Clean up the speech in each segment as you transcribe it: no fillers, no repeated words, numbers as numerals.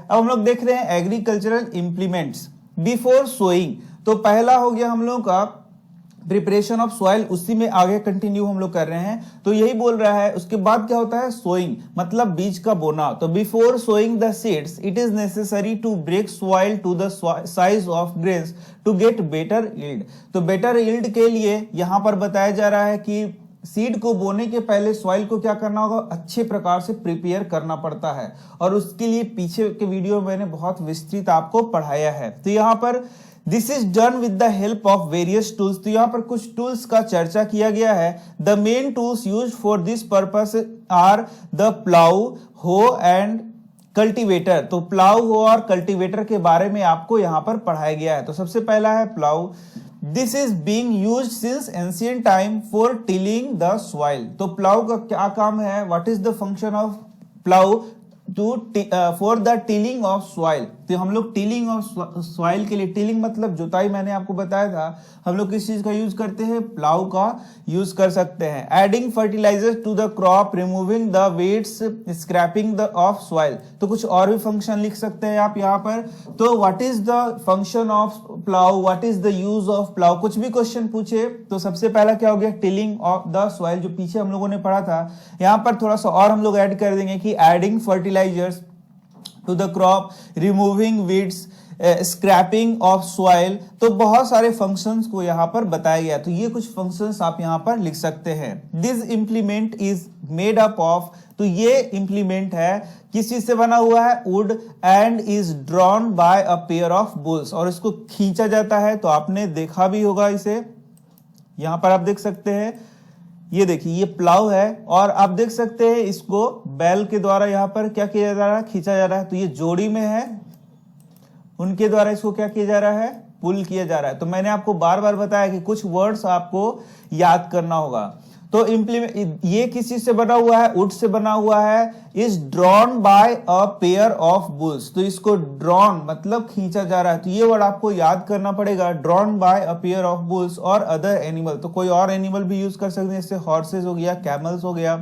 अब हम लोग देख रहे हैं एग्रीकल्चरल इंप्लीमेंट्स बिफोर सोइंग। तो पहला हो गया हम लोगों का प्रिपरेशन ऑफ सॉइल, उसी में आगे कंटिन्यू हम लोग कर रहे हैं। तो यही बोल रहा है, उसके बाद क्या होता है सोइंग, मतलब बीज का बोना। तो before sowing the seeds it is necessary to break soil to the size of grains to get better yield. तो बेटर यील्ड के लिए यहां पर बताया जा रहा है कि सीड को बोने के पहले सॉइल को क्या करना होगा, अच्छे प्रकार से प्रिपेयर करना पड़ता है, और उसके लिए पीछे के वीडियो में मैंने बहुत विस्तृत आपको पढ़ाया है। तो यहाँ पर this is done with the help of various tools. तो यहाँ पर कुछ टूल्स का चर्चा किया गया है। The main tools used for this purpose are the plough, hoe and cultivator. तो प्लाउ, हो और कल्टीवेटर के बारे में आपको यहाँ पर पढ़ाया गया है। तो सबसे पहला है plough. This is being used since ancient time for tilling the soil. तो प्लाउ का क्या काम है, what is the function of plough to for the tilling of soil. तो हम लोग टिलिंग ऑफ सॉइल के लिए, टिलिंग मतलब जुताई, मैंने आपको बताया था, हम लोग किस चीज का यूज करते हैं, प्लाउ का यूज कर सकते हैं। Adding fertiliser to the crop, removing the weeds, scraping the of soil. तो कुछ और भी फंक्शन लिख सकते हैं आप यहाँ पर। तो what is the function of plough, what is the use of plough, कुछ भी क्वेश्चन पूछे तो सबसे पहला क्या हो गया, टिलिंग ऑफ द सॉइल, जो पीछे हम लोगों ने पढ़ा था। यहाँ पर थोड़ा सा और हम लोग ऐड कर देंगे कि adding fertilisers to the crop, removing weeds, scraping of soil. तो बहुत सारे फंक्शंस को यहाँ पर बताया गया। तो ये कुछ फंक्शंस आप यहाँ पर लिख सकते हैं। This implement is made up of, तो ये इंप्लीमेंट है किस चीज से बना हुआ है, would, and is drawn by a pair of bulls, और इसको खींचा जाता है। तो आपने देखा भी होगा इसे, यहां पर आप देख सकते हैं, ये देखिए ये प्लाउ है, और आप देख सकते हैं इसको बैल के द्वारा यहाँ पर क्या किया जा रहा है, खींचा जा रहा है। तो ये जोड़ी में है, उनके द्वारा इसको क्या किया जा रहा है, पुल किया जा रहा है। तो मैंने आपको बार बार बताया कि कुछ वर्ड्स आपको याद करना होगा। तो इंप्लीमेंट ये किस चीज से बना हुआ है, वुड से बना हुआ है। Is drawn by a pair of bulls, तो इसको ड्रॉन मतलब खींचा जा रहा है। तो ये वर्ड आपको याद करना पड़ेगा, drawn by a pair of bulls और अदर एनिमल। तो कोई और एनिमल भी यूज कर सकते हैं, जैसे हॉर्सेस हो गया, कैमल्स हो गया।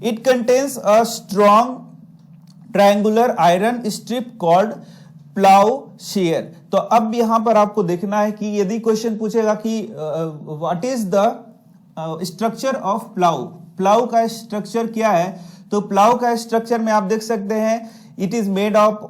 It contains a strong triangular iron strip called plough share. तो अब यहां पर आपको देखना है कि यदि क्वेश्चन पूछेगा कि what is the structure of plough, plough का स्ट्रक्चर क्या है। तो प्लाउ का स्ट्रक्चर में आप देख सकते हैं, it is made of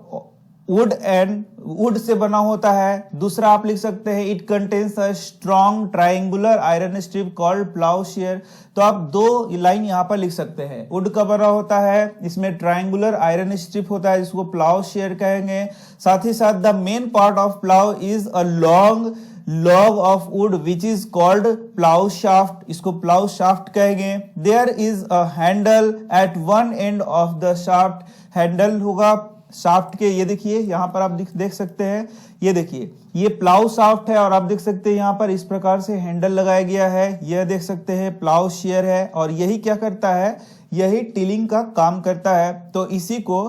would, and would say बना होता है। दूसरा आप लिख सकते हैं, it contains a strong triangular iron strip called plough share. तो आप दो लाइन यहाँ पर लिख सकते हैं, वुड का बना होता है, इसमें ट्रायंगुलर आयरन स्ट्रिप होता है जिसको प्लाउ शेयर कहेंगे। साथ ही साथ the main part of plough is a long log of wood which is called plough shaft, इसको प्लाउ शाफ्ट कहेंगे। There is a handle at one end of the shaft, handle होगा shaft के, ये देखिए यहाँ पर आप देख सकते हैं, ये देखिए ये प्लाउ शाफ्ट है, और आप देख सकते हैं यहाँ पर इस प्रकार से हैंडल लगाया गया है। यह देख सकते हैं प्लाउ शेयर है, और यही क्या करता है, यही टिलिंग का काम करता है। तो इसी को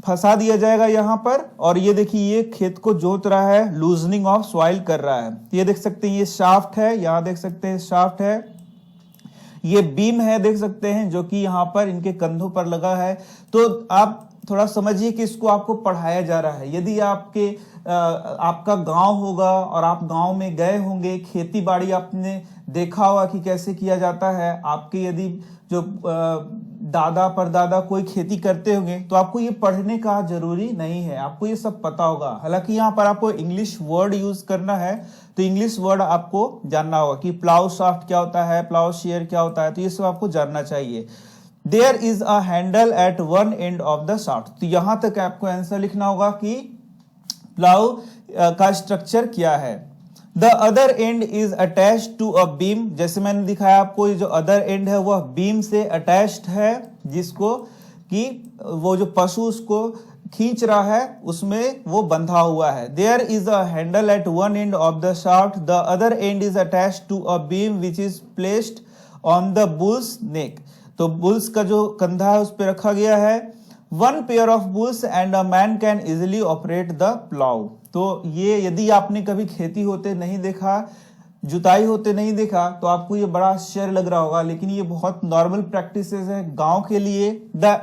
फंसा दिया जाएगा यहाँ पर, और ये देखिए ये खेत को जोत रहा है, लूजनिंग ऑफ सॉइल कर रहा है। ये देख सकते हैं ये शाफ्ट है, यहाँ देख सकते हैं शाफ्ट है। ये बीम है, देख सकते हैं, जो कि यहाँ पर इनके कंधों पर लगा है। तो आप थोड़ा समझिए कि इसको आपको पढ़ाया जा रहा है। यदि आपका गांव होगा और आप गांव में गए होंगे, खेती बाड़ी आपने देखा होगा कि कैसे किया जाता है। आपके यदि जो दादा परदादा कोई खेती करते होंगे, तो आपको ये पढ़ने का जरूरी नहीं है, आपको ये सब पता होगा। हालांकि यहाँ पर आपको इंग्लिश वर्ड यूज करना है, तो इंग्लिश वर्ड आपको जानना होगा कि प्लाउ शाफ्ट क्या होता है, प्लाउ शेयर क्या होता है, तो ये सब आपको जानना चाहिए। There is a handle at one end of the shaft, तो यहां तक आपको आंसर लिखना होगा कि प्लाउ का स्ट्रक्चर क्या है। The other end is attached to a beam, जैसे मैंने दिखाया आपको, ये जो अदर एंड है वह बीम से अटैच्ड है, जिसको कि वो जो पशु उसको खींच रहा है उसमें वो बंधा हुआ है। There is a handle at one end of the shaft, the other end is attached to a beam which is placed on the bull's neck. तो बुल्स का जो कंधा है उस पर रखा गया है। One pair of bulls and a man can easily operate the plough. तो ये यदि आपने कभी खेती होते नहीं देखा, जुताई होते नहीं देखा, तो आपको ये बड़ा आश्चर्य लग रहा होगा, लेकिन ये बहुत नॉर्मल प्रैक्टिसेस है गांव के लिए। The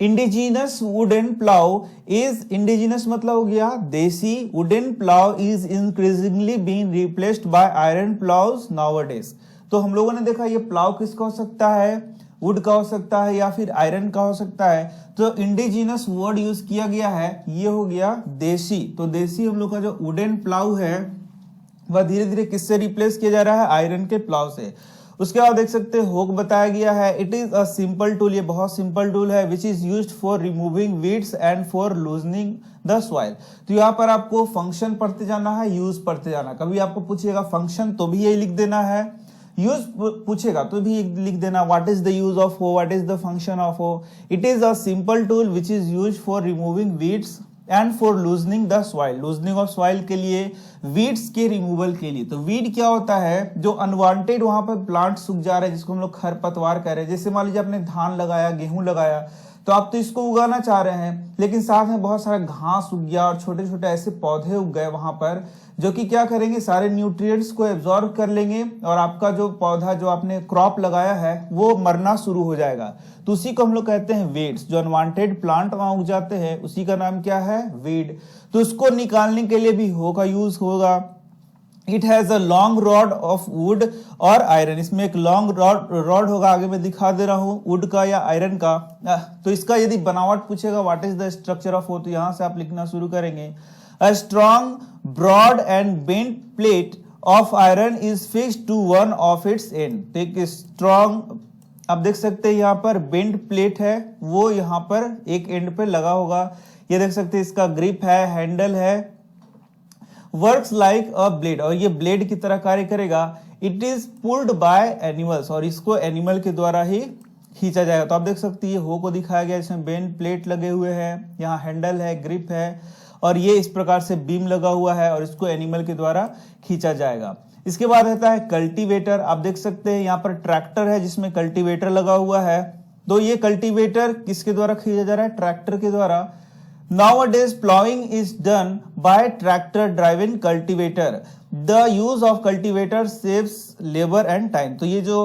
indigenous wooden plough is, indigenous मतलब हो गया देसी, wooden plough is increasingly being replaced by iron ploughs nowadays. तो हम लोगों ने देखा ये प्लाउ किसका हो सकता है, वुड का हो सकता है या फिर आयरन का हो सकता है। तो इंडिजिनस वर्ड यूज किया गया है, ये हो गया देसी। तो देसी हम लोग का जो वुडन प्लाउ है वह धीरे धीरे किससे रिप्लेस किया जा रहा है, आयरन के प्लाउ से। उसके बाद देख सकते हैं होक बताया गया है, it is a simple tool, ये बहुत सिंपल टूल है, विच is used for removing weeds and for loosening the soil. तो यहाँ पर आपको फंक्शन पढ़ते जाना है, यूज पढ़ते जाना। कभी आपको पूछेगा फंक्शन तो भी यही लिख देना है, यूज पूछेगा तो भी लिख देना, what is the use of hoe, what is the function of hoe. It is a simple tool which is used for removing weeds and for loosening the soil, loosening of soil के लिए, weeds के removal के लिए। तो weed क्या होता है, जो अनवांटेड वहां पर प्लांट सूख जा रहे हैं जिसको हम लोग खरपतवार कह रहे हैं। जैसे मान लीजिए आपने धान लगाया, गेहूं लगाया, तो आप तो इसको उगाना चाह रहे हैं, लेकिन साथ में बहुत सारा घास उग गया और छोटे छोटे ऐसे पौधे उग गए वहां पर, जो कि क्या करेंगे, सारे न्यूट्रिएंट्स को एब्जॉर्ब कर लेंगे और आपका जो पौधा जो आपने क्रॉप लगाया है वो मरना शुरू हो जाएगा। तो उसी को हम लोग कहते हैं वीड्स, जो अनवांटेड प्लांट वहां उग जाते हैं उसी का नाम क्या है, वीड। तो उसको निकालने के लिए भी हो का यूज होगा। It has a long rod of would और आयरन, इसमें एक लॉन्ग रॉड होगा, आगे मैं दिखा दे रहा हूं, वुड का या आयरन का। तो इसका यदि बनावट पूछेगा, what is the structure of वो, तो यहां से आप लिखना शुरू करेंगे। A strong, broad and bent plate of iron is fixed to one of its end। तो एक strong, आप देख सकते हैं यहाँ पर बेंट प्लेट है, वो यहाँ पर एक एंड पे लगा होगा। ये देख सकते हैं इसका ग्रिप है, हैंडल है। वर्क्स लाइक अ ब्लेड, और ये ब्लेड की तरह कार्य करेगा। It is pulled by animals, और इसको एनिमल के द्वारा ही खींचा जाएगा। तो आप देख सकते हैं ये हो को दिखाया गया, इसमें बेंट प्लेट लगे हुए हैं, यहाँ हैंडल है, ग्रिप है, और ये इस प्रकार से बीम लगा हुआ है और इसको एनिमल के द्वारा खींचा जाएगा। इसके बाद रहता है कल्टीवेटर। आप देख सकते हैं यहाँ पर ट्रैक्टर है जिसमें कल्टीवेटर लगा हुआ है। तो ये कल्टीवेटर किसके द्वारा खींचा जा रहा है, ट्रैक्टर के द्वारा। Nowadays plowing is done by tractor driven cultivator. The use of cultivator saves labor and time। तो ये जो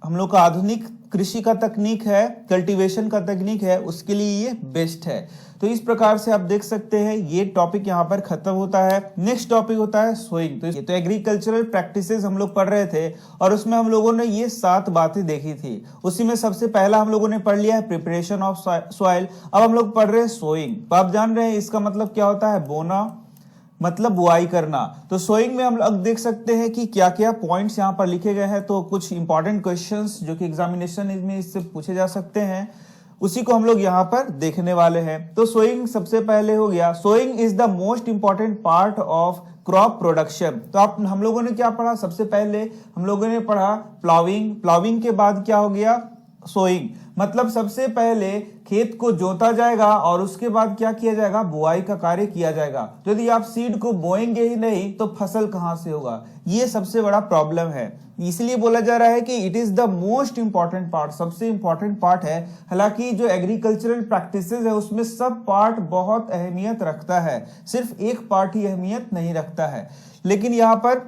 हम लोग का आधुनिक कृषि का तकनीक है, कल्टीवेशन का तकनीक है, उसके लिए ये बेस्ट है। तो इस प्रकार से आप देख सकते हैं ये टॉपिक यहाँ पर खत्म होता है। नेक्स्ट टॉपिक होता है सोइंग। तो एग्रीकल्चरल प्रैक्टिसेस हम लोग पढ़ रहे थे और उसमें हम लोगों ने ये 7 बातें देखी थी। उसी में सबसे पहला हम लोगों ने पढ़ लिया है प्रिपरेशन ऑफ सॉइल। अब हम लोग पढ़ रहे हैं सोइंग। तो आप जान रहे हैं इसका मतलब क्या होता है, बोना मतलब बुआई करना। तो सोइंग में हम लोग देख सकते हैं कि क्या क्या पॉइंट्स यहाँ पर लिखे गए हैं। तो कुछ इंपॉर्टेंट क्वेश्चंस जो कि एग्जामिनेशन में इससे पूछे जा सकते हैं, उसी को हम लोग यहाँ पर देखने वाले हैं। तो सोइंग सबसे पहले हो गया, sowing is the most important part of crop production. तो आप हम लोगों ने क्या पढ़ा, सबसे पहले हम लोगों ने पढ़ा प्लाविंग। प्लाविंग के बाद क्या हो गया, सोइंग। मतलब सबसे पहले खेत को जोता जाएगा और उसके बाद क्या किया जाएगा, बुआई का कार्य किया जाएगा। तो यदि आप सीड को बोएंगे ही नहीं तो फसल कहां से होगा, ये सबसे बड़ा प्रॉब्लम है। इसलिए बोला जा रहा है कि it is the most important part, सबसे इंपॉर्टेंट पार्ट है। हालांकि जो एग्रीकल्चरल प्रैक्टिसेस है उसमें सब पार्ट बहुत अहमियत रखता है, सिर्फ एक पार्ट ही अहमियत नहीं रखता है। लेकिन यहाँ पर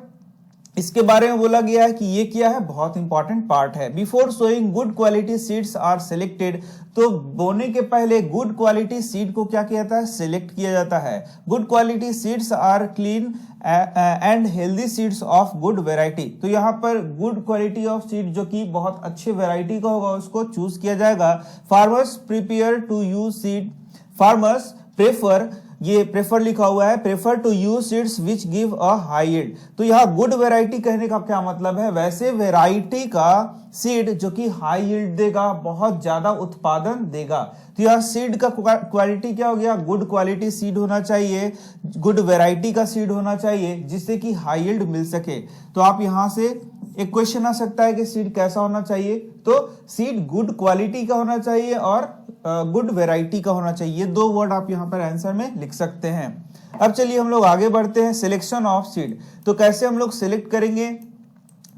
इसके बारे में बोला गया है कि ये क्या है, बहुत इंपॉर्टेंट पार्ट है। Before sowing good quality seeds are selected. तो बोने के पहले गुड क्वालिटी सीड को क्या किया जाता है, सिलेक्ट किया जाता है। Good quality seeds are clean and healthy seeds of good variety. तो यहाँ पर गुड क्वालिटी ऑफ सीड जो कि बहुत अच्छे वेराइटी का होगा उसको चूज किया जाएगा। Farmers prepare to use seed, farmers prefer, ये प्रेफर लिखा हुआ है, prefer to use seeds which give a high yield. तो यहाँ गुड वेराइटी कहने का क्या मतलब है, वैसे वेराइटी का सीड जो कि हाई यील्ड देगा, बहुत ज्यादा उत्पादन देगा। तो यहाँ सीड का क्वालिटी क्या हो गया, गुड क्वालिटी सीड होना चाहिए, गुड वेराइटी का सीड होना चाहिए जिससे कि हाई यील्ड मिल सके। तो आप यहां से एक क्वेश्चन आ सकता है कि सीड कैसा होना चाहिए, तो सीड गुड क्वालिटी का होना चाहिए और गुड वेराइटी का होना चाहिए। 2 वर्ड आप यहाँ पर आंसर में लिख सकते हैं। अब चलिए हम लोग आगे बढ़ते हैं, सिलेक्शन ऑफ सीड। तो कैसे हम लोग सिलेक्ट करेंगे,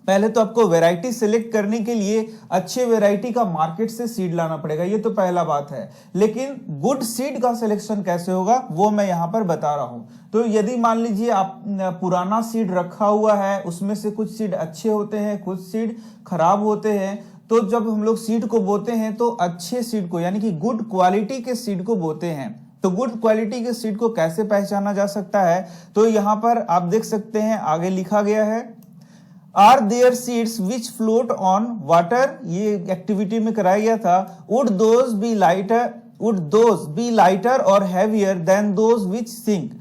पहले तो आपको वैरायटी सिलेक्ट करने के लिए अच्छे वैरायटी का मार्केट से सीड लाना पड़ेगा, ये तो पहला बात है। लेकिन गुड सीड का सिलेक्शन कैसे होगा वो मैं यहाँ पर बता रहा हूं। तो यदि मान लीजिए आप पुराना सीड रखा हुआ है, उसमें से कुछ सीड अच्छे होते हैं, कुछ सीड खराब होते हैं, तो जब हम लोग सीड को बोते हैं तो अच्छे सीड को यानी कि गुड क्वालिटी के सीड को बोते हैं। तो गुड क्वालिटी के सीड को कैसे पहचाना जा सकता है, तो यहां पर आप देख सकते हैं आगे लिखा गया है, are there seeds which float on water, ये एक्टिविटी में कराया गया था। वुड दोज बी लाइटर और heavier than those which sink,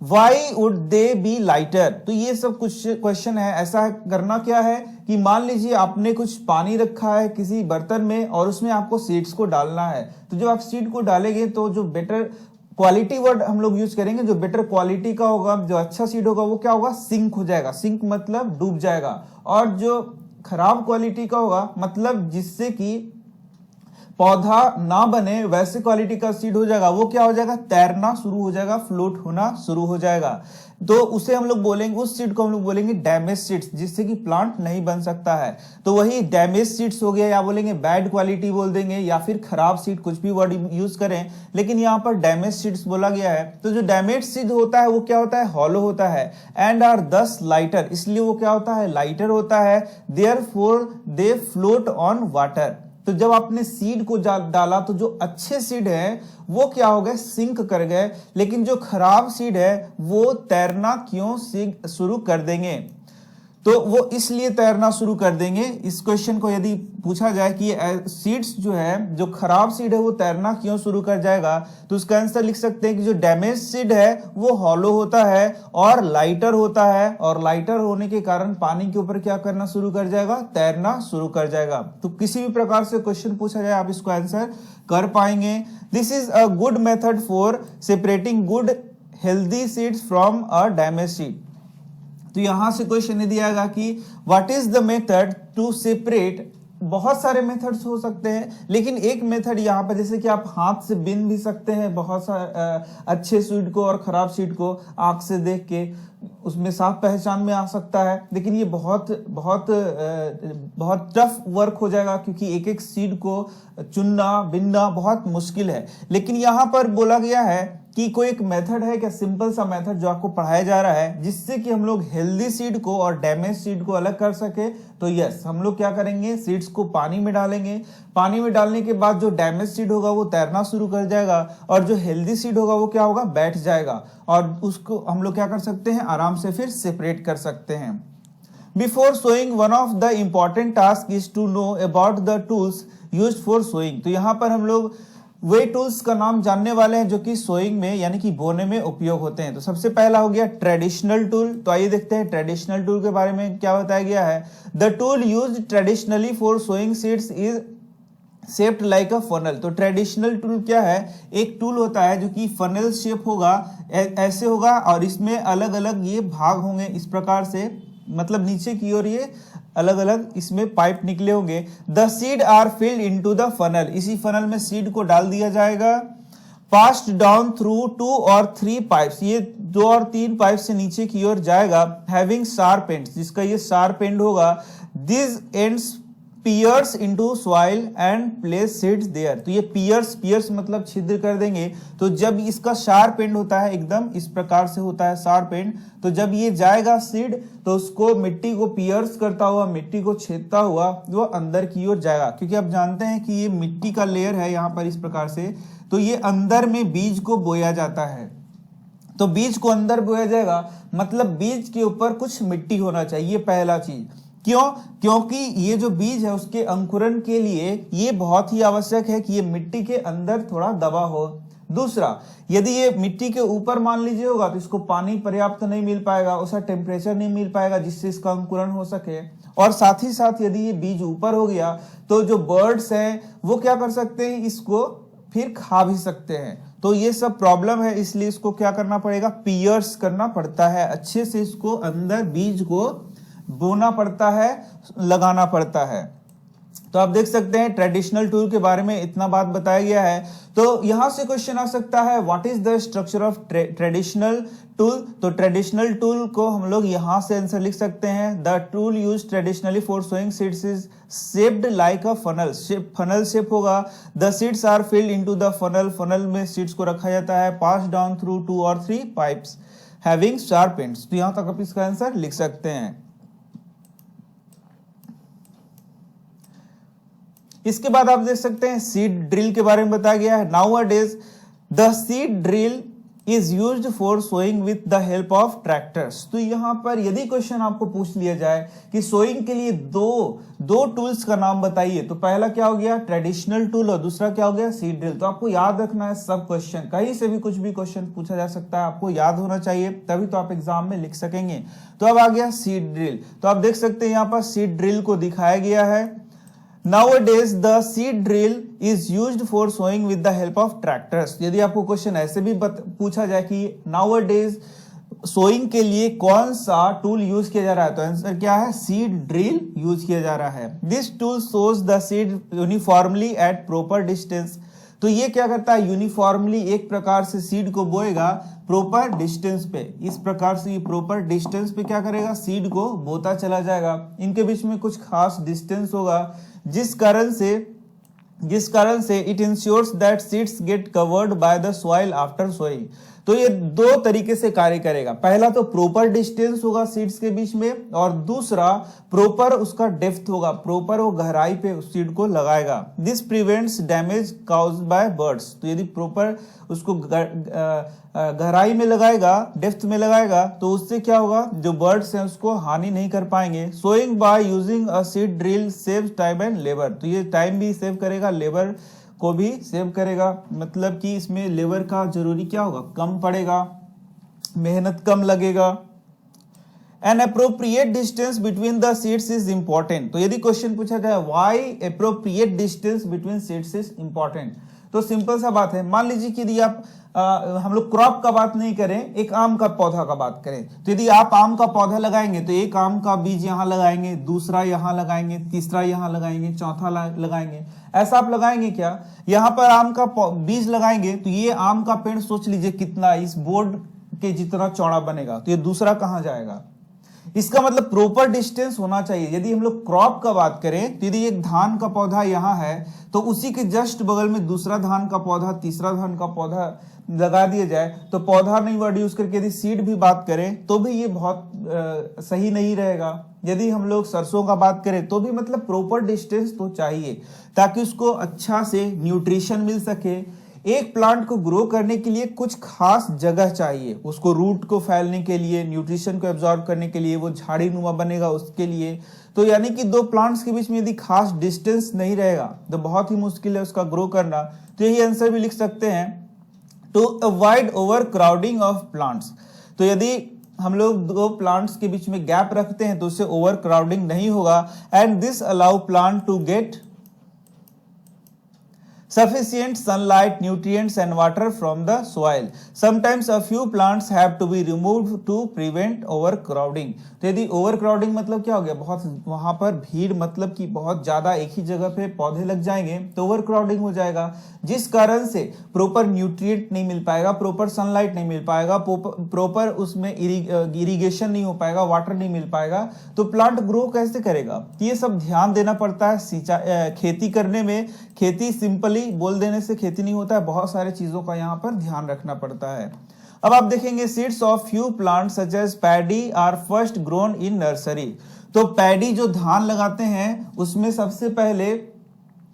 why would they be lighter. तो ये सब कुछ क्वेश्चन है। ऐसा करना क्या है कि मान लीजिए आपने कुछ पानी रखा है किसी बर्तन में और उसमें आपको सीड्स को डालना है। तो जब आप सीड को डालेंगे तो जो बेटर क्वालिटी वर्ड हम लोग यूज करेंगे, जो बेटर क्वालिटी का होगा, जो अच्छा सीड होगा वो क्या होगा, सिंक हो जाएगा। सिंक मतलब डूब जाएगा। और जो खराब क्वालिटी का होगा मतलब जिससे कि पौधा ना बने वैसे क्वालिटी का सीड हो जाएगा, वो क्या हो जाएगा, तैरना शुरू हो जाएगा, फ्लोट होना शुरू हो जाएगा। तो उसे हम लोग बोलेंगे, उस सीड को हम लोग बोलेंगे डैमेज सीड्स, जिससे कि प्लांट नहीं बन सकता है। तो वही डैमेज सीड्स हो गया, या बोलेंगे बैड क्वालिटी बोल देंगे, या फिर खराब सीड, कुछ भी वर्ड यूज करें, लेकिन यहाँ पर डैमेज सीड्स बोला गया है। तो जो डैमेज सीड होता है वो क्या होता है, हॉलो होता है, एंड आर दस लाइटर, इसलिए वो क्या होता है, लाइटर होता है। Therefore they float on water. तो जब आपने सीड को डाला तो जो अच्छे सीड है वो क्या हो गए, सिंक कर गए, लेकिन जो खराब सीड है वो तैरना क्यों शुरू कर देंगे। तो वो इसलिए तैरना शुरू कर देंगे। इस क्वेश्चन को यदि पूछा जाए कि सीड्स जो है, जो खराब सीड है वो तैरना क्यों शुरू कर जाएगा, तो उसका आंसर लिख सकते हैं कि जो डैमेज सीड है वो हॉलो होता है और लाइटर होता है, और लाइटर होने के कारण पानी के ऊपर क्या करना शुरू कर जाएगा, तैरना शुरू कर जाएगा। तो किसी भी प्रकार से क्वेश्चन पूछा जाए आप इसको आंसर कर पाएंगे। This is a good method for separating good healthy seeds from a damage seed. तो यहां से क्वेश्चन दिया गया कि what is the method to separate. बहुत सारे मेथड्स हो सकते हैं, लेकिन एक मेथड यहाँ पर, जैसे कि आप हाथ से बिन भी सकते हैं बहुत सारे अच्छे सीड को और खराब सीड को आंख से देख के, उसमें साफ पहचान में आ सकता है। लेकिन ये बहुत बहुत बहुत टफ वर्क हो जाएगा, क्योंकि एक एक सीड को चुनना बिनना बहुत मुश्किल है। लेकिन यहाँ पर बोला गया है कि कोई एक मेथड है क्या, सिंपल सा मेथड जो आपको पढ़ाया जा रहा है, जिससे कि हम लोग हेल्दी सीड को और डैमेज सीड को अलग कर सके। तो यस, हम लोग क्या करेंगे, सीड्स को पानी में डालेंगे। पानी में डालने के बाद जो डैमेज सीड होगा वो तैरना शुरू कर जाएगा, और जो हेल्दी सीड होगा वो क्या होगा, बैठ जाएगा, और उसको हम लोग क्या कर सकते हैं, आराम से फिर सेपरेट कर सकते हैं। Before sowing one of the important task is to know about the tools used for sowing. तो यहाँ पर हम लोग वे टूल्स का नाम जानने वाले हैं जो कि सोइंग में यानी कि बोने में उपयोग होते हैं। तो सबसे पहला हो गया ट्रेडिशनल टूल। तो आइए देखते हैं ट्रेडिशनल टूल के बारे में क्या बताया गया है। The tool used traditionally for sowing seeds is shaped like a funnel. तो ट्रेडिशनल टूल क्या है, एक टूल होता है जो कि फनल शेप होगा, ऐसे होगा, और इसमें अलग अलग ये भाग होंगे इस प्रकार से, मतलब नीचे की ओर ये अलग अलग इसमें पाइप निकले होंगे। The seed are filled into the funnel, इसी फनल में सीड को डाल दिया जाएगा। पास्ड डाउन थ्रू 2 और 3 पाइप्स, ये 2 और 3 पाइप से नीचे की ओर जाएगा। हैविंग शार्प एंड्स, जिसका ये शार्प एंड होगा। This ends pierce into soil and place seeds there. तो ये पियर्स मतलब छिद्र कर देंगे। तो जब इसका शार्प एंड होता है, एकदम इस प्रकार से होता है शार्प एंड, तो जब ये जाएगा सीड तो उसको मिट्टी को पियर्स करता हुआ, मिट्टी को छेदता हुआ वो अंदर की ओर जाएगा। क्योंकि आप जानते हैं कि ये मिट्टी का लेयर है यहाँ पर इस प्रकार से, तो ये अंदर में बीज को बोया जाता है। तो बीज को अंदर बोया जाएगा, मतलब बीज के ऊपर कुछ मिट्टी होना चाहिए, पहला चीज। क्यों? क्योंकि ये जो बीज है उसके अंकुरण के लिए ये बहुत ही आवश्यक है कि ये मिट्टी के अंदर थोड़ा दबा हो। दूसरा, यदि ये मिट्टी के ऊपर मान लीजिए होगा तो इसको पानी पर्याप्त नहीं मिल पाएगा, उसका टेम्परेचर नहीं मिल पाएगा जिससे इसका अंकुरण हो सके। और साथ ही साथ यदि ये बीज ऊपर हो गया तो जो बर्ड्स हैं वो क्या कर सकते हैं, इसको फिर खा भी सकते हैं। तो ये सब प्रॉब्लम है, इसलिए इसको क्या करना पड़ेगा, पियर्स करना पड़ता है, अच्छे से इसको अंदर बीज को बोना पड़ता है, लगाना पड़ता है। तो आप देख सकते हैं ट्रेडिशनल टूल के बारे में इतना बात बताया गया है। तो यहां से क्वेश्चन आ सकता है, what is the structure of traditional tool. तो ट्रेडिशनल टूल को हम लोग यहां से आंसर लिख सकते हैं, the tool used traditionally for sowing seeds is shaped like a funnel. Funnel shape होगा। The seeds are filled into the funnel, funnel में सीड्स को रखा जाता है। पास डाउन थ्रू 2 और 3 पाइप्स हैविंग शार्प एंड्स। तो यहां तक आप इसका आंसर लिख सकते हैं। इसके बाद आप देख सकते हैं सीड ड्रिल के बारे में बताया गया है। Nowadays the seed drill is used for sowing with the help of tractors. तो यहां पर यदि क्वेश्चन आपको पूछ लिया जाए कि सोइंग के लिए दो टूल्स का नाम बताइए, तो पहला क्या हो गया ट्रेडिशनल टूल और दूसरा क्या हो गया सीड ड्रिल। तो आपको याद रखना है सब क्वेश्चन, कहीं से भी कुछ भी क्वेश्चन पूछा जा सकता है, आपको याद होना चाहिए, तभी तो आप एग्जाम में लिख सकेंगे। तो अब आ गया सीड ड्रिल। तो आप देख सकते हैं यहाँ पर सीड ड्रिल को दिखाया गया है। Nowadays the seed drill is used for sowing with the help of tractors। यदि आपको क्वेश्चन ऐसे भी पूछा जाए कि nowadays सोइंग के लिए कौन सा टूल यूज किया जा रहा है, तो आंसर क्या है सीड ड्रिल यूज किया जा रहा है। This tool shows the seed uniformly eight proper distance. तो ये क्या करता है यूनिफॉर्मली एक प्रकार से सीड को बोएगा प्रॉपर डिस्टेंस पे। इस प्रकार से ये प्रॉपर डिस्टेंस पे क्या करेगा सीड को बोता चला जाएगा। इनके बीच में कुछ खास डिस्टेंस होगा जिस कारण से it ensures that seeds get covered by the soil after sowing. तो ये दो तरीके से कार्य करेगा। पहला तो प्रॉपर डिस्टेंस होगा सीड्स के बीच में, और दूसरा प्रॉपर उसका डेप्थ होगा, प्रॉपर वो गहराई पे सीड को लगाएगा। This prevents damage caused bye birds. तो यदि प्रॉपर उसको गहराई में लगाएगा, डेप्थ में लगाएगा, तो उससे क्या होगा जो बर्ड्स हैं उसको हानि नहीं कर पाएंगे। Sowing by using a seed drill saves time and labour. तो ये टाइम भी सेव करेगा, लेबर को भी सेव करेगा, मतलब कि इसमें लेबर का जरूरी क्या होगा कम पड़ेगा, मेहनत कम लगेगा। An appropriate distance between the seeds is important. तो यदि क्वेश्चन पूछा जाए why appropriate distance between seeds is important, तो सिंपल सा बात है। मान लीजिए कि यदि आप हम लोग क्रॉप का बात नहीं करें, एक आम का पौधा का बात करें, तो यदि आप आम का पौधा लगाएंगे तो एक आम का बीज यहाँ लगाएंगे, दूसरा यहाँ लगाएंगे, तीसरा यहाँ लगाएंगे, चौथा लगाएंगे, ऐसा आप लगाएंगे क्या। यहाँ पर आम का बीज लगाएंगे तो ये आम का पेड़ सोच लीजिए कितना इस बोर्ड के जितना चौड़ा बनेगा, तो ये दूसरा कहाँ जाएगा। इसका मतलब प्रॉपर डिस्टेंस होना चाहिए। यदि हम लोग क्रॉप का बात करें तो यदि एक धान का पौधा यहाँ है तो उसी के जस्ट बगल में दूसरा धान का पौधा, तीसरा धान का पौधा लगा दिया जाए तो पौधा नहीं वर्ड यूज करके यदि सीड भी बात करें तो भी ये बहुत सही नहीं रहेगा। यदि हम लोग सरसों का बात करें तो भी मतलब प्रॉपर डिस्टेंस तो चाहिए ताकि उसको अच्छा से न्यूट्रिशन मिल सके। एक प्लांट को ग्रो करने के लिए कुछ खास जगह चाहिए, उसको रूट को फैलने के लिए, न्यूट्रिशन को एब्जॉर्ब करने के लिए, वो झाड़ी नुमा बनेगा उसके लिए। तो यानी कि दो प्लांट्स के बीच में यदि खास डिस्टेंस नहीं रहेगा तो बहुत ही मुश्किल है उसका ग्रो करना। तो यही आंसर भी लिख सकते हैं to avoid overcrowding of plants. तो यदि हम लोग दो प्लांट्स के बीच में गैप रखते हैं तो उससे ओवर क्राउडिंग नहीं होगा। And this allow plant to get sufficient sunlight, nutrients and water from the soil. Sometimes a few plants have to be removed to prevent overcrowding. तो यदि overcrowding मतलब क्या हो गया, बहुत वहां पर भीड़ मतलब कि बहुत ज्यादा एक ही जगह पे पौधे लग जाएंगे तो overcrowding हो जाएगा, जिस कारण से प्रॉपर न्यूट्रिएंट नहीं मिल पाएगा, प्रॉपर सनलाइट नहीं मिल पाएगा, प्रॉपर उसमें इरिगेशन नहीं हो पाएगा, वाटर नहीं मिल पाएगा, तो प्लांट ग्रो कैसे करेगा। ये सब ध्यान देना पड़ता है खेती करने में। खेती सिंपली बोल देने से खेती नहीं होता है, बहुत सारे चीजों का यहाँ पर ध्यान रखना पड़ता है। अब आप देखेंगे seeds of few plants such as paddy are first grown in nursery. तो पैडी जो धान लगाते हैं उसमें सबसे पहले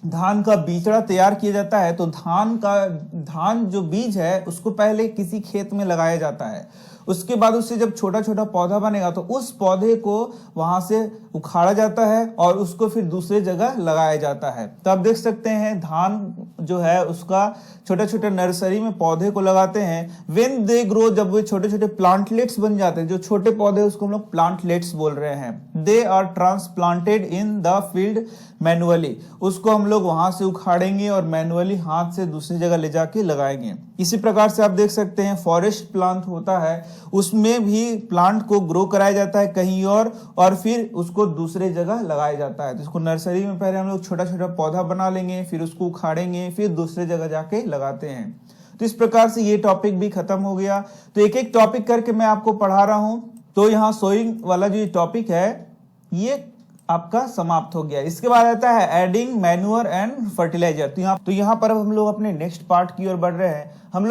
धान का बीजड़ा तैयार किया जाता है। तो धान जो बीज है उसको पहले किसी खेत में लगाया जाता है, उसके बाद उससे जब छोटा छोटा पौधा बनेगा तो उस पौधे को वहां से उखाड़ा जाता है और उसको फिर दूसरे जगह लगाया जाता है। तो आप देख सकते हैं धान जो है उसका छोटे छोटे नर्सरी में पौधे को लगाते हैं। व्हेन दे ग्रो, जब वे छोटे छोटे प्लांटलेट्स बन जाते हैं, जो छोटे पौधे उसको हम लोग प्लांटलेट्स बोल रहे हैं। They are transplanted in the field manually, उसको हम लोग वहां से उखाड़ेंगे और मैनुअली हाथ से दूसरी जगह ले जाके लगाएंगे। इसी प्रकार से आप देख सकते हैं फॉरेस्ट प्लांट होता है, उसमें भी प्लांट को ग्रो कराया जाता है कहीं और फिर उसको दूसरे जगह लगाया जाता है। तो इसको नर्सरी में पहले हम लोग छोटा छोटा पौधा बना लेंगे, फिर उसको उखाड़ेंगे, फिर दूसरे जगह जाके लगाते हैं। तो इस प्रकार से ये टॉपिक भी खत्म हो गया। तो एक एक टॉपिक करके मैं आपको पढ़ा रहा हूं। तो यहाँ सोइंग वाला जो टॉपिक है ये आपका समाप्त हो गया। इसके बाद आता है एडिंग मैन्योर एंड फर्टिलाइजर। तो यहाँ पर अब हम लोग अपने नेक्स्ट पार्ट की ओर बढ़ रहे हैं। हम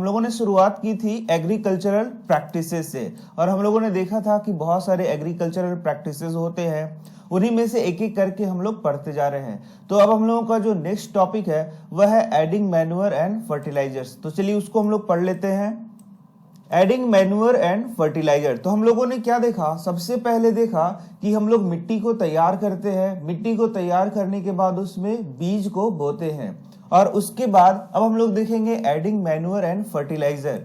लोगों ने शुरुआत की थी एग्रीकल्चरल प्रैक्टिसेस से, और हम लोगों ने देखा था कि बहुत सारे एग्रीकल्चरल प्रैक्टिसेस होते हैं उन्हीं में से एक एक करके हम लोग पढ़ते जा रहे हैं। तो अब हम लोगों का जो नेक्स्ट टॉपिक है वह है एडिंग मैन्योर एंड फर्टिलाइजर्स। तो चलिए उसको हम लोग पढ़ लेते हैं। Adding manure and fertiliser. तो हम लोगों ने क्या देखा, सबसे पहले देखा कि हम लोग मिट्टी को तैयार करते हैं, मिट्टी को तैयार करने के बाद उसमें बीज को बोते हैं, और उसके बाद अब हम लोग देखेंगे adding manure and fertiliser.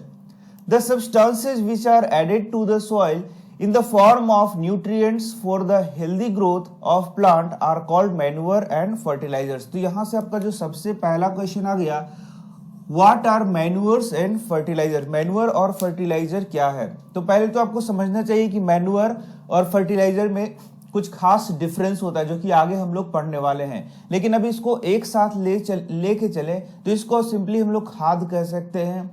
The substances which are added to the soil in the form of nutrients for the healthy growth of plant are called manure and fertilizers। तो यहां से आपका जो सबसे पहला क्वेश्चन आ गया, What are manures and fertilizer? Manure और fertiliser क्या है? तो पहले तो आपको समझना चाहिए कि मैन्योर और फर्टिलाइजर में कुछ खास डिफरेंस होता है जो कि आगे हम लोग पढ़ने वाले हैं, लेकिन अभी इसको एक साथ लेके चले तो इसको सिंपली हम लोग खाद कह सकते हैं,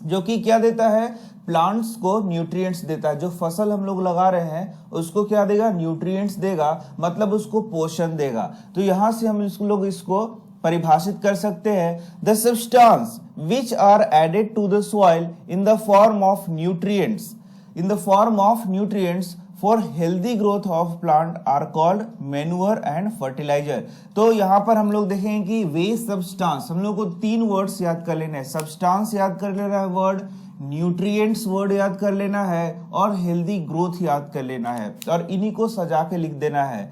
जो कि क्या देता है, प्लांट्स को न्यूट्रिएंट्स देता है। जो फसल हम लोग लगा रहे हैं उसको क्या देगा, न्यूट्रिएंट्स देगा, मतलब उसको पोषण देगा। तो यहां से हम लोग इसको परिभाषित कर सकते हैं, the substance which are added to the soil in the form of nutrients, in the form of nutrients for healthy growth of plant are called manure and fertiliser. तो यहाँ पर हम लोग देखेंगे कि वे सब्सटेंस, हम लोग को तीन वर्ड्स याद कर लेना है, सब्सटेंस याद कर लेना है वर्ड, न्यूट्रिएंट्स वर्ड याद कर लेना है, और हेल्दी ग्रोथ याद कर लेना है, और इन्हीं को सजा के लिख देना है।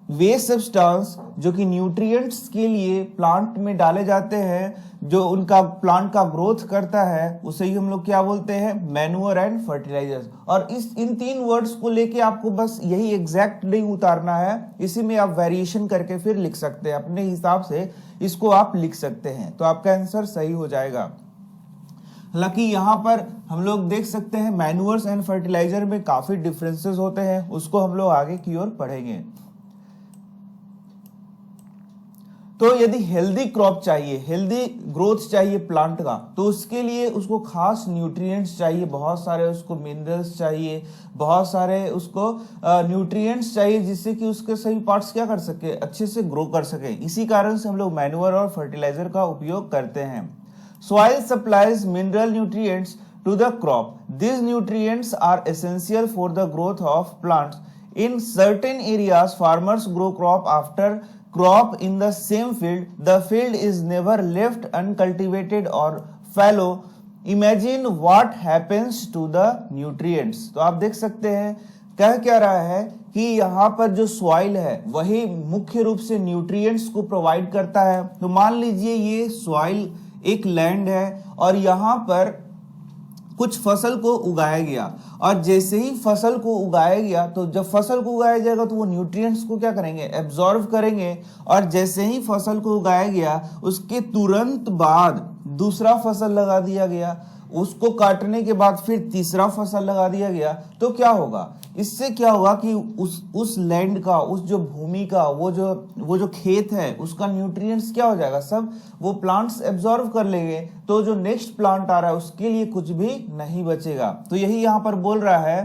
वे सब्सटेंस जो कि न्यूट्रिएंट्स के लिए प्लांट में डाले जाते हैं, जो उनका प्लांट का ग्रोथ करता है, उसे ही हम लोग क्या बोलते हैं, मैन्योर एंड फर्टिलाइजर्स। और इन तीन वर्ड्स को लेके आपको बस यही एग्जैक्ट नहीं उतारना है, इसी में आप वेरिएशन करके फिर लिख सकते हैं, अपने हिसाब से इसको आप लिख सकते हैं, तो आपका आंसर सही हो जाएगा। हालांकि यहाँ पर हम लोग देख सकते हैं मैन्योर्स एंड फर्टिलाइजर में काफी डिफरेंसेस होते हैं, उसको हम लोग आगे की ओर पढ़ेंगे। तो यदि हेल्दी क्रॉप चाहिए, हेल्दी ग्रोथ चाहिए प्लांट का, तो उसके लिए उसको खास न्यूट्रिएंट्स चाहिए, बहुत सारे उसको मिनरल्स चाहिए, बहुत सारे उसको न्यूट्रिएंट्स चाहिए, जिससे कि उसके सही पार्ट्स क्या कर सके, अच्छे से ग्रो कर सके। इसी कारण से हम लोग मैन्योर और फर्टिलाइजर का उपयोग करते हैं। Soil supplies mineral nutrients to the crop. These nutrients are essential for the growth of plants. In certain areas, farmers grow crop after crop in the same field. The field is never left uncultivated or fallow. Imagine what happens to the nutrients. तो आप देख सकते हैं कह क्या रहा है कि यहाँ पर जो सॉइल है वही मुख्य रूप से न्यूट्रिएंट्स को प्रोवाइड करता है। तो मान लीजिए ये सॉइल एक लैंड है और यहाँ पर कुछ फसल को उगाया गया, और जैसे ही फसल को उगाया गया, तो जब फसल को उगाया जाएगा तो वो न्यूट्रिएंट्स को क्या करेंगे, एब्जॉर्व करेंगे, और जैसे ही फसल को उगाया गया उसके तुरंत बाद दूसरा फसल लगा दिया गया, उसको काटने के बाद फिर तीसरा फसल लगा दिया गया, तो क्या होगा, इससे क्या होगा कि उस लैंड का, उस जो भूमि का, वो जो खेत है उसका न्यूट्रिएंट्स क्या हो जाएगा, सब वो प्लांट्स एब्जॉर्व कर लेंगे। तो जो नेक्स्ट प्लांट आ रहा है उसके लिए कुछ भी नहीं बचेगा। तो यही यहाँ पर बोल रहा है,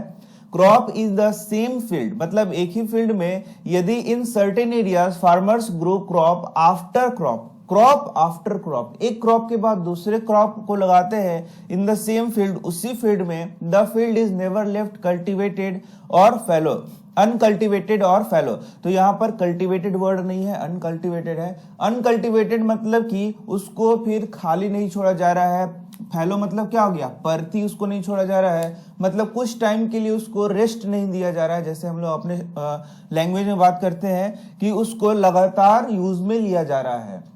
crop is the same field, मतलब एक ही फील्ड में यदि in certain areas farmers grow crop after crop, crop after crop, एक क्रॉप के बाद दूसरे क्रॉप को लगाते हैं इन द सेम फील्ड, उसी फील्ड में, the field is never left cultivated और फैलो, अनकल्टिवेटेड और फैलो। तो यहाँ पर कल्टिवेटेड वर्ड नहीं है, अनकल्टिवेटेड है। अनकल्टिवेटेड मतलब कि उसको फिर खाली नहीं छोड़ा जा रहा है, फैलो मतलब क्या हो गया, परती उसको नहीं छोड़ा जा रहा है, मतलब कुछ टाइम के लिए उसको रेस्ट नहीं दिया जा रहा है। जैसे हम लोग अपने लैंग्वेज में बात करते हैं कि उसको लगातार यूज में लिया जा रहा है।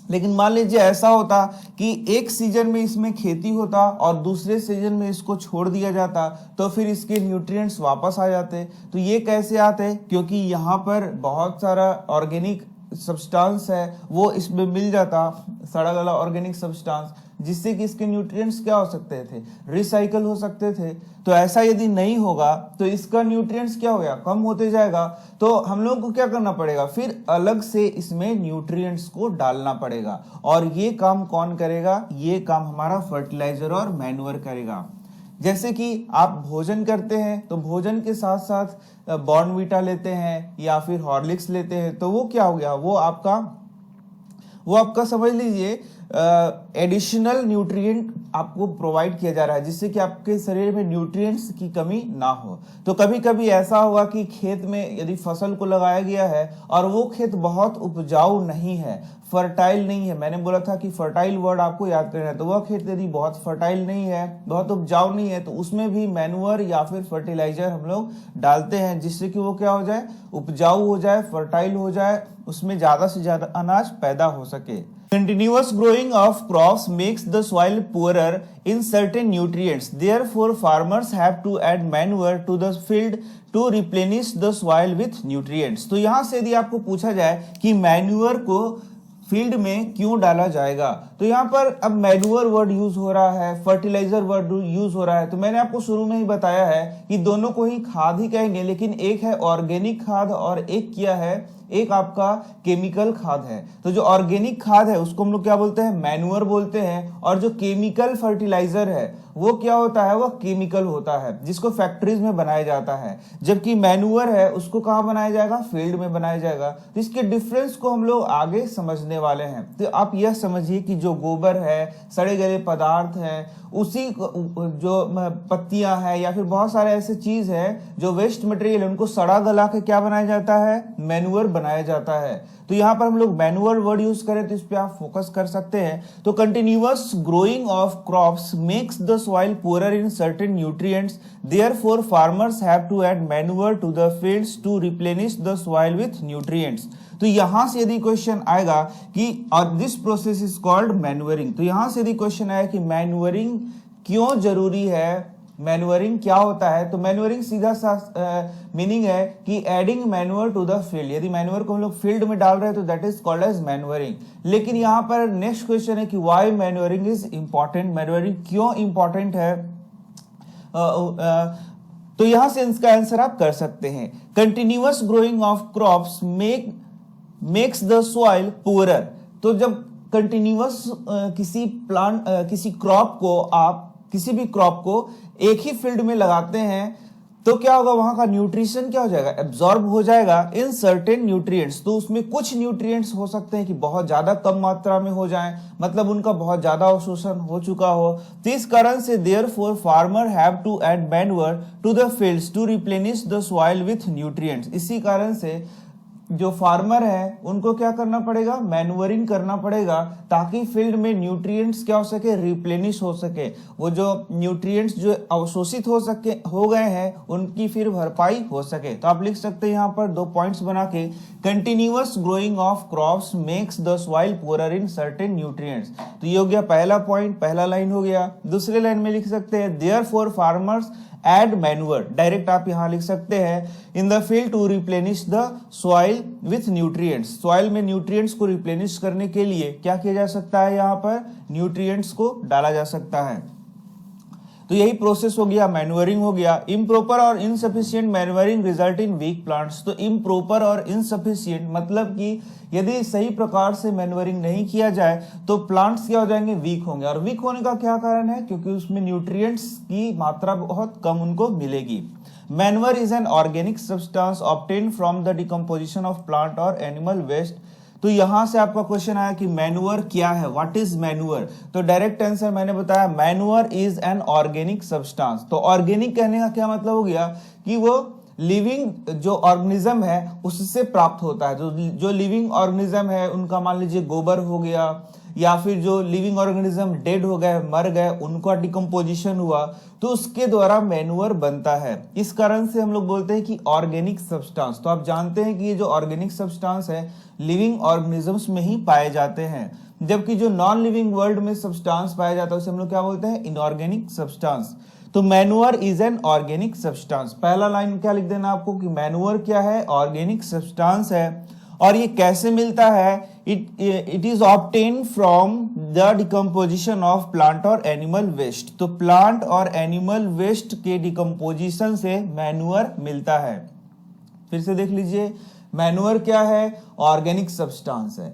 लेकिन मान लीजिए ऐसा होता कि एक सीजन में इसमें खेती होता और दूसरे सीजन में इसको छोड़ दिया जाता, तो फिर इसके न्यूट्रिएंट्स वापस आ जाते। तो ये कैसे आते, क्योंकि यहाँ पर बहुत सारा ऑर्गेनिक सब्सटेंस है वो इसमें मिल जाता, सड़ा गला ऑर्गेनिक सब्सटेंस, जिससे कि इसके न्यूट्रिएंट्स क्या हो सकते थे, रिसाइकल हो सकते थे। तो ऐसा यदि नहीं होगा तो इसका न्यूट्रिएंट्स क्या हो गया, कम होते जाएगा। तो हम लोग को क्या करना पड़ेगा, फिर अलग से इसमें न्यूट्रिएंट्स को डालना पड़ेगा, और ये काम कौन करेगा, ये काम हमारा फर्टिलाइजर और मैन्योर करेगा। जैसे कि आप भोजन करते हैं तो भोजन के साथ साथ बॉर्नवीटा लेते हैं या फिर हॉर्लिक्स लेते हैं, तो वो क्या हो गया, वो आपका समझ लीजिए एडिशनल न्यूट्रिएंट आपको प्रोवाइड किया जा रहा है, जिससे कि आपके शरीर में न्यूट्रिएंट्स की कमी ना हो। तो कभी कभी ऐसा होगा कि खेत में यदि फसल को लगाया गया है और वो खेत बहुत उपजाऊ नहीं है, फर्टाइल नहीं है, मैंने बोला था कि फर्टाइल वर्ड आपको याद करना है, तो वह खेत यदि बहुत फर्टाइल नहीं है, बहुत उपजाऊ नहीं है, तो उसमें भी मैन्युअर या फिर फर्टिलाइजर हम लोग डालते हैं, जिससे कि वो क्या हो जाए, उपजाऊ हो जाए, फर्टाइल हो जाए, उसमें ज्यादा से ज्यादा अनाज पैदा हो सके। Continuous growing of crops makes the soil poorer in certain nutrients. Therefore, farmers have to add manure to the field to replenish the soil with nutrients. तो यहाँ से यदि आपको पूछा जाए कि मैन्यूअर को फील्ड में क्यों डाला जाएगा, तो यहाँ पर अब मैन्यूअर वर्ड यूज हो रहा है, फर्टिलाइजर वर्ड यूज हो रहा है। तो मैंने आपको शुरू में ही बताया है कि दोनों को ही खाद ही कहेंगे, लेकिन एक है ऑर्गेनिक खाद और एक क्या है, एक आपका केमिकल खाद है। तो जो ऑर्गेनिक खाद है उसको हम लोग क्या बोलते हैं, मैन्यूअर बोलते हैं, और जो केमिकल फर्टिलाइजर है वो क्या होता है, वो केमिकल होता है, जिसको फैक्ट्रीज में बनाया जाता है। जबकि मैन्यूअर है उसको कहाँ बनाया जाएगा, फील्ड में बनाया जाएगा। तो इसके डिफरेंस को हम लोग आगे समझने वाले हैं। तो आप यह समझिए कि जो गोबर है, सड़े गले पदार्थ है, उसी जो पत्तियां हैं या फिर बहुत सारे ऐसे चीज है जो वेस्ट मटेरियल है, उनको सड़ा गला के क्या बनाया जाता है, मैन्यूअर बनाया जाता है। तो यहाँ पर हम लोग मैन्युअर वर्ड यूज करें तो इस पे आप फोकस कर सकते हैं। तो continuous growing of crops makes the soil poorer in certain nutrients, therefore farmers have to add manure to the fields to replenish the soil with nutrients. तो यहां से यदि क्वेश्चन आएगा कि और this process is called manuring, तो यहां से यदि क्वेश्चन आया कि मैन्युअरिंग क्यों जरूरी है, मैन्युअरिंग क्या होता है, तो मैन्युअरिंग सीधा सा मीनिंग है कि adding manure to the field. यदि मैन्युअर को हम लोग फील्ड में डाल रहे हैं तो that is called as manuring. लेकिन यहाँ पर नेक्स्ट क्वेश्चन है कि why manuring is important, manuring क्यों इंपॉर्टेंट है। तो यहां से इसका आंसर आप कर सकते हैं। Continuous growing of crops makes the soil poorer. तो जब कंटिन्यूअस किसी क्रॉप को आप किसी भी क्रॉप को एक ही फील्ड में लगाते हैं तो क्या होगा, वहां का न्यूट्रिशन क्या हो जाएगा, एब्जॉर्ब हो जाएगा इन सर्टेन न्यूट्रिएंट्स। तो उसमें कुछ न्यूट्रिएंट्स हो सकते हैं कि बहुत ज्यादा कम मात्रा में हो जाएं, मतलब उनका बहुत ज्यादा अवशोषण हो चुका हो। तो इस कारण से therefore farmer have to add manure to the fields to replenish the soil with nutrients. इसी कारण से जो फार्मर है उनको क्या करना पड़ेगा, मैन्युअरिंग करना पड़ेगा, ताकि फील्ड में न्यूट्रिएंट्स क्या हो सके, रिप्लेनिश हो सके। वो जो न्यूट्रिएंट्स जो अवशोषित हो गए हैं उनकी फिर भरपाई हो सके। तो आप लिख सकते हैं यहाँ पर 2 पॉइंट्स बना के, continuous growing of crops makes the soil poorer in certain nutrients. तो ये हो गया पहला पॉइंट, पहला लाइन हो गया। दूसरे लाइन में लिख सकते हैं therefore farmers add manure, direct आप यहां लिख सकते हैं in the field to replenish the soil with nutrients. Soil में न्यूट्रिएंट्स को रिप्लेनिश करने के लिए क्या किया जा सकता है, यहां पर न्यूट्रिएंट्स को डाला जा सकता है। तो यही प्रोसेस हो गया, मैन्युअरिंग हो गया। इम्प्रॉपर और insufficient manuring result in weak plants. तो इम्प्रॉपर और इनसफिशिएंट मतलब कि यदि सही प्रकार से मैन्युअरिंग नहीं किया जाए तो प्लांट्स क्या हो जाएंगे, वीक होंगे। और वीक होने का क्या कारण है, क्योंकि उसमें न्यूट्रिएंट्स की मात्रा बहुत कम उनको मिलेगी। Manure is an organic substance obtained from the decomposition of plant और एनिमल वेस्ट। तो यहां से आपका क्वेश्चन आया कि मैन्युअर क्या है, व्हाट इज मैन्युअर। तो डायरेक्ट आंसर मैंने बताया, manure is an organic substance. तो ऑर्गेनिक कहने का क्या मतलब हो गया कि वो लिविंग जो ऑर्गेनिज्म है उससे प्राप्त होता है। जो लिविंग ऑर्गेनिज्म है उनका मान लीजिए गोबर हो गया, या फिर जो लिविंग ऑर्गेनिज्म डेड हो गए, मर गए, उनका डिकम्पोजिशन हुआ, तो उसके द्वारा मैन्युअर बनता है। इस कारण से हम लोग बोलते हैं कि ऑर्गेनिक सब्सटेंस। तो आप जानते हैं कि ये जो ऑर्गेनिक सब्सटेंस है लिविंग ऑर्गेनिजम्स में ही पाए जाते हैं, जबकि जो नॉन लिविंग वर्ल्ड में सब्सटेंस पाया जाता है उसे हम लोग क्या बोलते हैं, इनऑर्गेनिक सब्सटेंस। तो manure is an organic substance. पहला लाइन क्या लिख देना आपको कि मैन्युअर क्या है, ऑर्गेनिक सब्सटेंस है। और ये कैसे मिलता है, it is obtain from the decomposition of plant और एनिमल वेस्ट। तो प्लांट और एनिमल वेस्ट के डिकम्पोजिशन से मैन्युअर मिलता है। फिर से देख लीजिए, मैन्युअर क्या है, ऑर्गेनिक सब्सटेंस है।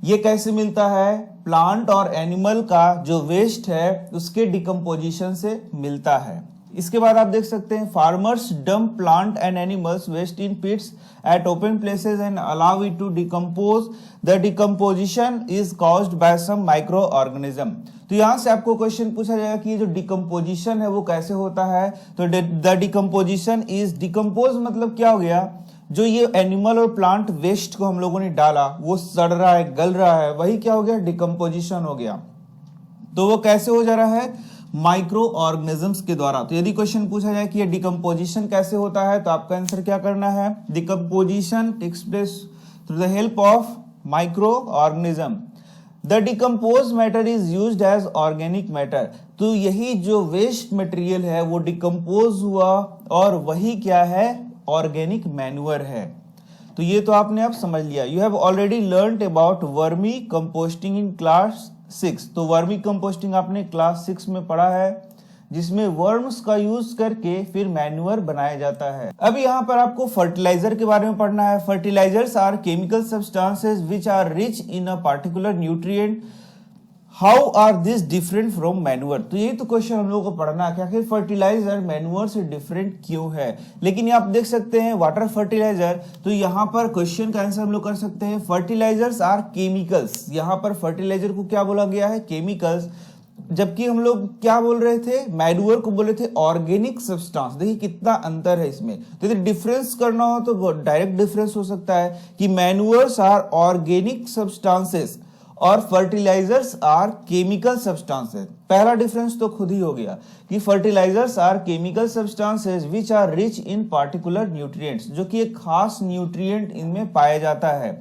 ये कैसे मिलता है, प्लांट और एनिमल का जो वेस्ट है उसके डिकम्पोजिशन से मिलता है। इसके बाद आप देख सकते हैं farmers dump plant and animals waste in pits at open places and allow it to decompose. The decomposition is caused by some micro organism. तो यहां से आपको क्वेश्चन पूछा जाएगा कि ये जो डिकम्पोजिशन है वो कैसे होता है। तो द डिकम्पोजिशन इज, डिकम्पोज मतलब क्या हो गया, जो ये एनिमल और प्लांट वेस्ट को हम लोगों ने डाला वो सड़ रहा है, गल रहा है, वही क्या हो गया, डिकम्पोजिशन हो गया। तो वो कैसे हो जा रहा है, माइक्रो ऑर्गेनिजम्स के द्वारा। तो यदि क्वेश्चन पूछा जाए कि ये डिकम्पोजिशन कैसे होता है तो आपका आंसर क्या करना है, decomposition takes place through the help of microorganism. The decompose matter is used as organic matter. तो यही जो वेस्ट मटेरियल है वो डिकम्पोज हुआ और वही क्या है, ऑर्गेनिक मैन्युअर है। तो ये तो आपने अब समझ लिया। You have already learned about vermi composting in class 6। तो वर्मी कंपोस्टिंग आपने क्लास 6 में पढ़ा है, जिसमें वर्म्स का यूज करके फिर मैन्युअर बनाया जाता है। अब यहाँ पर आपको फर्टिलाइजर के बारे में पढ़ना है। Fertilizers are chemical substances which are rich in a particular nutrient. How are this different from manure. तो यही तो क्वेश्चन हम लोगों को पढ़ना है कि आखिर फर्टिलाइजर मैन्युअर से डिफरेंट क्यों है। लेकिन ये आप देख सकते हैं वाटर फर्टिलाइजर, तो यहाँ पर क्वेश्चन का आंसर हम लोग कर सकते हैं फर्टिलाइजर्स आर केमिकल्स। यहाँ पर फर्टिलाइजर को क्या बोला गया है, केमिकल्स, जबकि हम लोग क्या बोल रहे थे, मैन्युअर को बोल रहे थे ऑर्गेनिक सब्सटेंस। देखिए कितना अंतर है इसमें। तो यदि डिफरेंस करना हो तो डायरेक्ट डिफरेंस हो सकता है कि मैन्युअर्स आर ऑर्गेनिक सब्सटेंसेस और फर्टिलाइजर्स आर केमिकल सब्सटेंसेस। पहला डिफरेंस तो खुद ही हो गया कि fertilizers are chemical substances which are rich in particular nutrients, जो कि एक खास न्यूट्रिएंट इनमें पाया जाता है।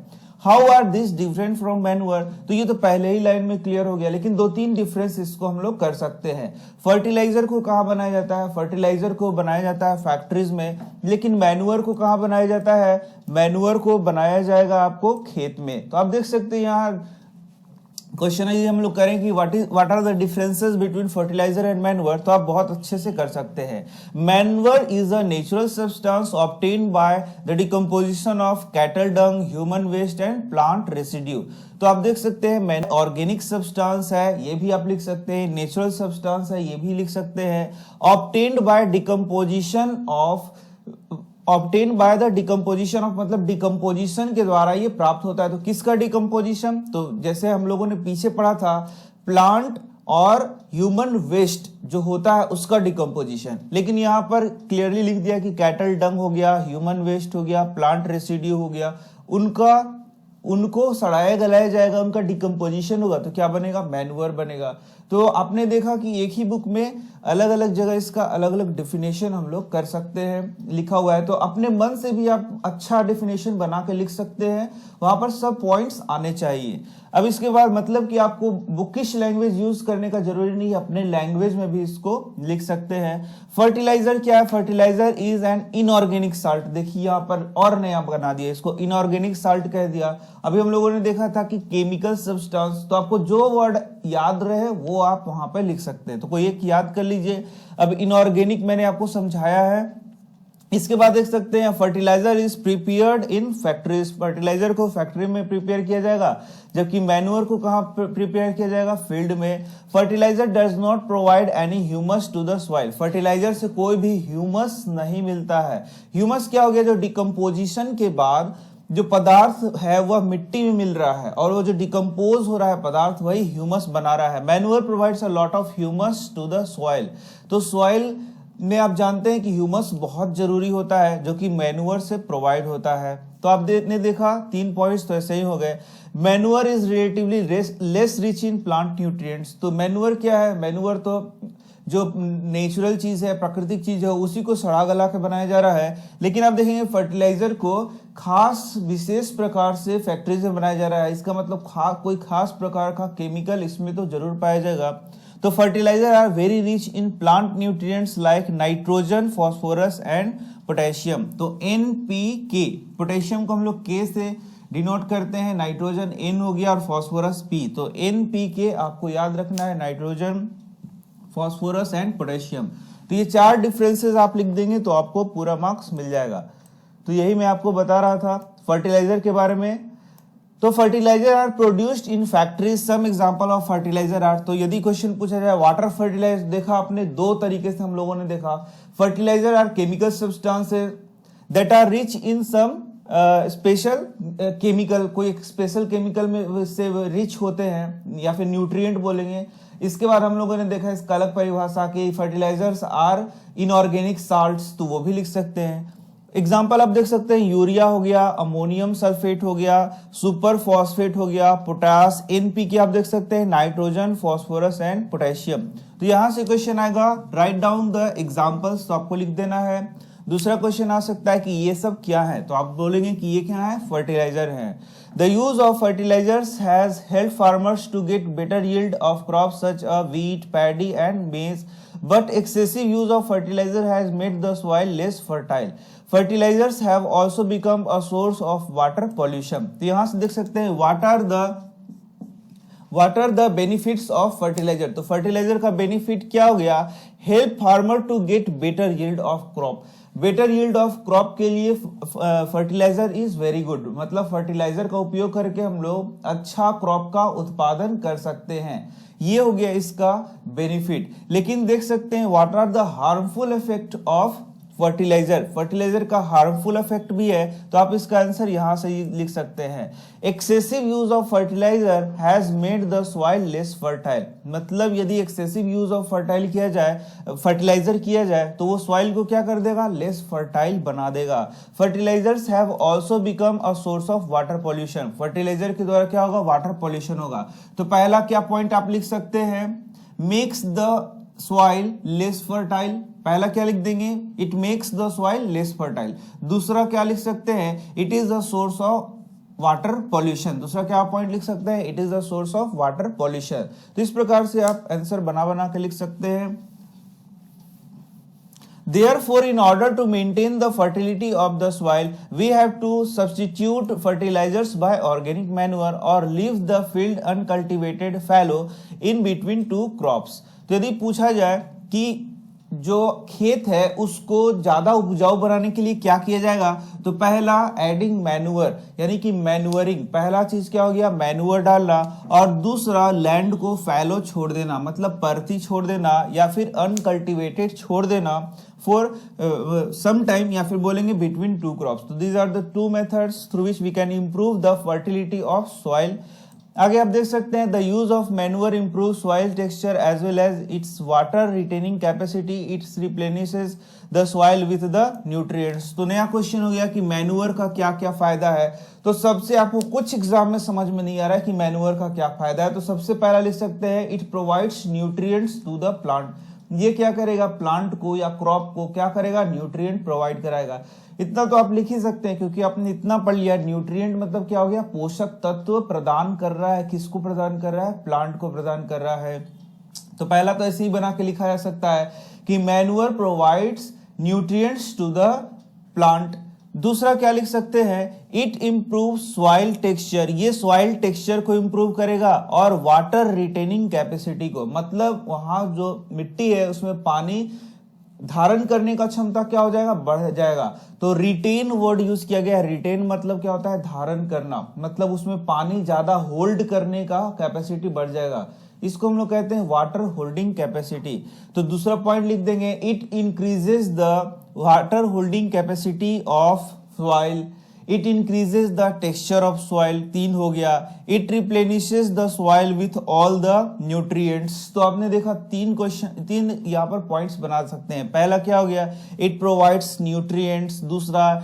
How are this different from manure. तो ये तो पहले ही लाइन में क्लियर हो गया, लेकिन 2-3 डिफरेंस इसको हम लोग कर सकते हैं। फर्टिलाइजर को कहाँ बनाया जाता है, फर्टिलाइजर को बनाया जाता है फैक्ट्रीज में, लेकिन मैन्युअर को कहाँ बनाया जाता है, मैन्युअर को बनाया जाएगा आपको खेत में। तो आप देख सकते हैं यहाँ क्वेश्चन है हम लोग करें कि what are the differences between fertilizer and manure, तो आप बहुत अच्छे से कर सकते हैं। Manure is a natural substance obtained by the decomposition of cattle dung, human waste and plant residue. तो आप देख सकते हैं ऑर्गेनिक सब्सटेंस है, ये भी आप लिख सकते हैं, नेचुरल सब्सटेंस है, ये भी लिख सकते हैं। Obtained by decomposition of, obtain bye the decomposition of मतलब डिकम्पोजिशन के द्वारा ये प्राप्त होता है। तो किसका डिकम्पोजिशन, तो जैसे हम लोगों ने पीछे पढ़ा था प्लांट और ह्यूमन वेस्ट जो होता है उसका डिकम्पोजिशन, लेकिन यहाँ पर क्लियरली लिख दिया कि कैटल डंग हो गया, ह्यूमन वेस्ट हो गया, प्लांट रेसिड्यू हो गया, उनको सड़ाया गलाया जाएगा, उनका डिकम्पोजिशन होगा, तो क्या बनेगा, मैन्युअर बनेगा। तो आपने देखा कि एक ही बुक में अलग अलग जगह इसका अलग अलग डेफिनेशन हम लोग कर सकते हैं, लिखा हुआ है। तो अपने मन से भी आप अच्छा डेफिनेशन बना के लिख सकते हैं, वहां पर सब पॉइंट्स आने चाहिए। अब इसके बाद मतलब कि आपको बुकिश लैंग्वेज यूज करने का जरूरी नहीं है, अपने लैंग्वेज में भी इसको लिख सकते हैं। फर्टिलाइजर क्या है, fertilizer is an inorganic salt. देखिए यहाँ पर और नया बना दिया, इसको इनऑर्गेनिक साल्ट कह दिया। अभी हम लोगों ने देखा था कि केमिकल सब्सटेंस, तो आपको जो वर्ड याद रहे वो आप वहां पर लिख सकते हैं। तो कोई एक याद कर लीजिए। अब इनऑर्गेनिक मैंने आपको समझाया है। इसके बाद देख सकते हैं fertilizer is prepared in factories. Fertilizer को फैक्ट्री में प्रिपेयर किया जाएगा, जबकि मैन्युअर को कहां प्रिपेयर किया जाएगा, फील्ड में। Fertilizer does not provide any humus to the soil. Fertilizer से कोई भी ह्यूमस नहीं मिलता है। ह्यूमस क्या हो गया, जो डिकम्पोजिशन के बाद जो पदार्थ है वह मिट्टी में मिल रहा है, और वो जो डिकम्पोज हो रहा है पदार्थ वही ह्यूमस बना रहा है। Manure provides a lot of humus to the soil. तो सॉइल में आप जानते हैं कि ह्यूमस बहुत जरूरी होता है, जो कि मैन्युअर से प्रोवाइड होता है। तो आपने देखा 3 पॉइंट्स तो ऐसे ही हो गए। Manure is relatively less rich in plant nutrients. तो मैन्युअर क्या है, मैन्युअर तो जो नेचुरल चीज है, प्राकृतिक चीज है, उसी को सड़ा गला के बनाया जा रहा है। लेकिन आप देखेंगे फर्टिलाइजर को खास विशेष प्रकार से फैक्ट्री से बनाया जा रहा है। इसका मतलब कोई खास प्रकार का केमिकल इसमें तो जरूर पाया जाएगा। तो fertilizers are very rich in plant nutrients like nitrogen, phosphorus and potassium. तो NPK, पोटेशियम को हम लोग K से डिनोट करते हैं, नाइट्रोजन N हो गया और फास्फोरस P। तो NPK आपको याद रखना है, नाइट्रोजन, फास्फोरस एंड पोटेशियम। तो ये 4 डिफरेंसेस आप लिख देंगे तो आपको पूरा मार्क्स मिल जाएगा। तो यही मैं आपको बता रहा था फर्टिलाइजर के बारे में। तो fertilizers are produced in factories, some example of fertilizer are. तो यदि क्वेश्चन पूछा जाए वाटर फर्टिलाइजर, देखा आपने दो तरीके से हम लोगों ने देखा। Fertilizers are chemical substances that are rich in some special chemical, कोई स्पेशल केमिकल में से रिच होते हैं, या फिर न्यूट्रिएंट बोलेंगे। इसके बाद हम लोगों ने देखा इसका अलग परिभाषा कि फर्टिलाइजर्स आर इनऑर्गेनिक साल्ट्स, तो वो भी लिख सकते हैं। एग्जाम्पल आप देख सकते हैं, यूरिया हो गया, अमोनियम सल्फेट हो गया, सुपर फॉस्फेट हो गया, पोटास, एनपीके आप देख सकते हैं, नाइट्रोजन, फॉस्फोरस एंड पोटेशियम। तो यहां से क्वेश्चन आएगा, राइट डाउन द एग्जाम्पल्स, तो आपको लिख देना है। दूसरा क्वेश्चन आ सकता है कि ये सब क्या है, तो आप बोलेंगे कि ये क्या है, फर्टिलाइजर है। The use of fertilizers has help farmers to get better yield of crops such a wheat, paddy and maize, but excessive use of fertilizer has made the soil less fertile. Fertilizers have also become a source of water pollution. तो यहां से देख सकते हैं what are the benefits of fertilizer। तो fertilizer का benefit क्या हो गया, help farmer to get better yield of crop. Better yield of crop के लिए फर्टिलाइजर इज वेरी गुड, मतलब फर्टिलाइजर का उपयोग करके हम लोग अच्छा क्रॉप का उत्पादन कर सकते हैं, ये हो गया इसका बेनिफिट। लेकिन देख सकते हैं what are the harmful effect of fertilizer, fertilizer का हार्मफुल इफेक्ट भी है, तो आप इसका आंसर यहां से लिख सकते हैं, excessive use of fertilizer has made the soil less fertile. मतलब यदि एक्सेसिव यूज ऑफ फर्टिलाइजर किया जाए तो वो सॉइल को क्या कर देगा, लेस फर्टाइल बना देगा। Fertilizers have also become a source of water pollution, fertilizer के द्वारा क्या होगा, वाटर पॉल्यूशन होगा। तो पहला क्या पॉइंट आप लिख सकते हैं, makes the soil less fertile, पहला क्या लिख देंगे, it makes the soil less fertile. दूसरा क्या लिख सकते हैं, it is the source of water pollution, दूसरा क्या पॉइंट लिख सकते हैं, it is the source of water pollution. तो इस प्रकार से आप आंसर बना के लिख सकते हैं। Therefore, in order to maintain the fertility of the soil, we have to substitute fertilizers by organic manure or leave the field uncultivated fallow in between two crops। तो यदि पूछा जाए कि जो खेत है उसको ज्यादा उपजाऊ बनाने के लिए क्या किया जाएगा, तो पहला एडिंग मैन्यूअर, यानी कि मैन्यूअरिंग, पहला चीज क्या हो गया, मैन्यूअर डालना, और दूसरा लैंड को फैलो छोड़ देना, मतलब परती छोड़ देना, या फिर अनकल्टिवेटेड छोड़ देना फॉर सम टाइम, या फिर बोलेंगे बिटवीन टू क्रॉप्स। तो these are the two methods through which we can improve the fertility of soil. आगे आप देख सकते हैं, the use of manure improve soil texture as well as its water retaining capacity, its replenishes the soil with the nutrients. तो नया question हो गया कि मैन्यूअर का क्या क्या फायदा है। तो सबसे आपको कुछ एग्जाम में समझ में नहीं आ रहा है कि मैन्यूअर का क्या फायदा है, तो सबसे पहला लिख सकते हैं, it provides nutrients to the plant. ये क्या करेगा, प्लांट को या क्रॉप को क्या करेगा, न्यूट्रिएंट प्रोवाइड कराएगा। इतना तो आप लिख ही सकते हैं क्योंकि आपने इतना पढ़ लिया। न्यूट्रिएंट मतलब क्या हो गया, पोषक तत्व प्रदान कर रहा है, किसको प्रदान कर रहा है, प्लांट को प्रदान कर रहा है। तो पहला तो ऐसे ही बना के लिखा जा सकता है कि manure provides nutrients to the plant. दूसरा क्या लिख सकते हैं, इट इंप्रूव सॉइल टेक्सचर, ये सॉइल टेक्सचर को इंप्रूव करेगा, और वाटर रिटेनिंग कैपेसिटी को, मतलब वहां जो मिट्टी है उसमें पानी धारण करने का क्षमता क्या हो जाएगा, बढ़ जाएगा। तो रिटेन वर्ड यूज किया गया है, रिटेन मतलब क्या होता है, धारण करना, मतलब उसमें पानी ज्यादा होल्ड करने का कैपेसिटी बढ़ जाएगा, इसको हम लोग कहते हैं वाटर होल्डिंग कैपेसिटी। तो दूसरा पॉइंट लिख देंगे, it increases the water holding capacity of soil, it increases the texture of soil, 3 हो गया। It replenishes the soil with all the nutrients. तो आपने देखा 3 यहाँ पर पॉइंट्स बना सकते हैं। पहला क्या हो गया, इट प्रोवाइड्स न्यूट्रिएंट्स। दूसरा,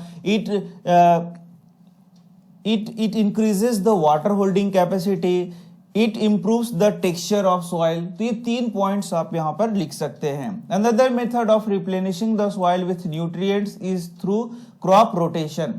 it increases the water holding capacity, it improves the texture of soil. तो ये 3 पॉइंट्स आप यहाँ पर लिख सकते हैं। Another method of replenishing the soil with nutrients is through crop rotation.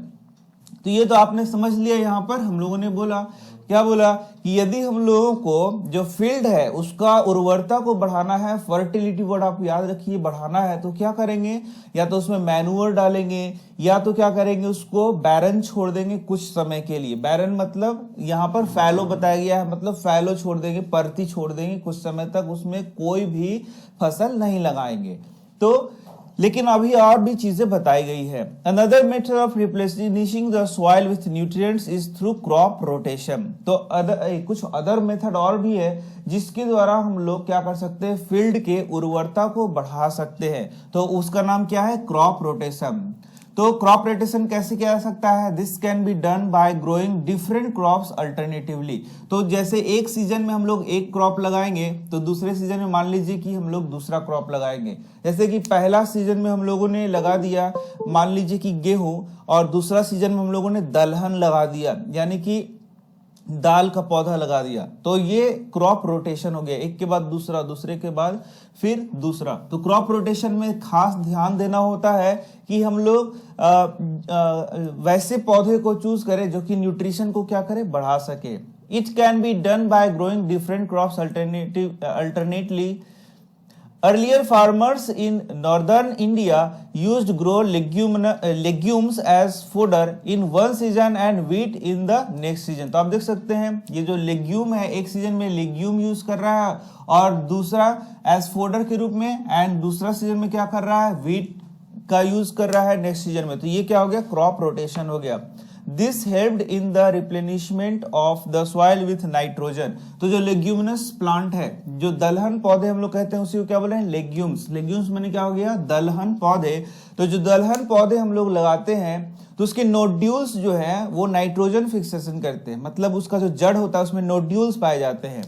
तो ये तो आपने समझ लिया। यहाँ पर हम लोगों ने बोला, क्या बोला कि यदि हम लोगों को जो फील्ड है उसका उर्वरता को बढ़ाना है, फर्टिलिटी वर्ड आप याद रखिए, बढ़ाना है, तो क्या करेंगे, या तो उसमें मैन्यूअर डालेंगे, या तो क्या करेंगे, उसको बैरन छोड़ देंगे कुछ समय के लिए। बैरन मतलब यहाँ पर फैलो बताया गया है, मतलब फैलो छोड़ देंगे, परती छोड़ देंगे कुछ समय तक, उसमें कोई भी फसल नहीं लगाएंगे। तो लेकिन अभी और भी चीजें बताई गई है। Another method of replenishing the soil with nutrients is through crop rotation. तो कुछ अदर मेथड और भी है जिसके द्वारा हम लोग क्या कर सकते हैं, फील्ड के उर्वरता को बढ़ा सकते हैं। तो उसका नाम क्या है, क्रॉप रोटेशन। तो क्रॉप रोटेशन कैसे किया जा सकता है, this can be done by growing different crops alternatively. तो जैसे एक सीजन में हम लोग एक क्रॉप लगाएंगे तो दूसरे सीजन में मान लीजिए कि हम लोग दूसरा क्रॉप लगाएंगे। जैसे कि पहला सीजन में हम लोगों ने लगा दिया मान लीजिए कि गेहूं, और दूसरा सीजन में हम लोगों ने दलहन लगा दिया, यानी कि दाल का पौधा लगा दिया। तो ये क्रॉप रोटेशन हो गया, एक के बाद दूसरा, दूसरे के बाद फिर दूसरा। तो क्रॉप रोटेशन में खास ध्यान देना होता है कि हम लोग वैसे पौधे को चूज करें जो कि न्यूट्रिशन को क्या करे, बढ़ा सके। It can be done by growing different crops alternately. Earlier farmers in northern India used grow legumes as fodder in one season and wheat in the next season। तो आप देख सकते हैं ये जो लेग्यूम है, एक सीजन में लेग्यूम यूज कर रहा है और दूसरा एज फोडर के रूप में, एंड दूसरा सीजन में क्या कर रहा है, व्हीट का यूज कर रहा है नेक्स्ट सीजन में। तो ये क्या हो गया, क्रॉप रोटेशन हो गया। This helped in the replenishment of the soil with nitrogen. तो जो लेग्यूमिनस प्लांट है, जो दलहन पौधे हम लोग कहते हैं, उसी को क्या बोले हैं, लेग्यूम्स। लेग्यूम्स मैंने क्या हो गया, दलहन पौधे। तो जो दलहन पौधे हम लोग लगाते हैं तो उसके नोड्यूल्स जो है वो नाइट्रोजन फिक्सेशन करते हैं, मतलब उसका जो जड़ होता है उसमें नोड्यूल्स पाए जाते हैं,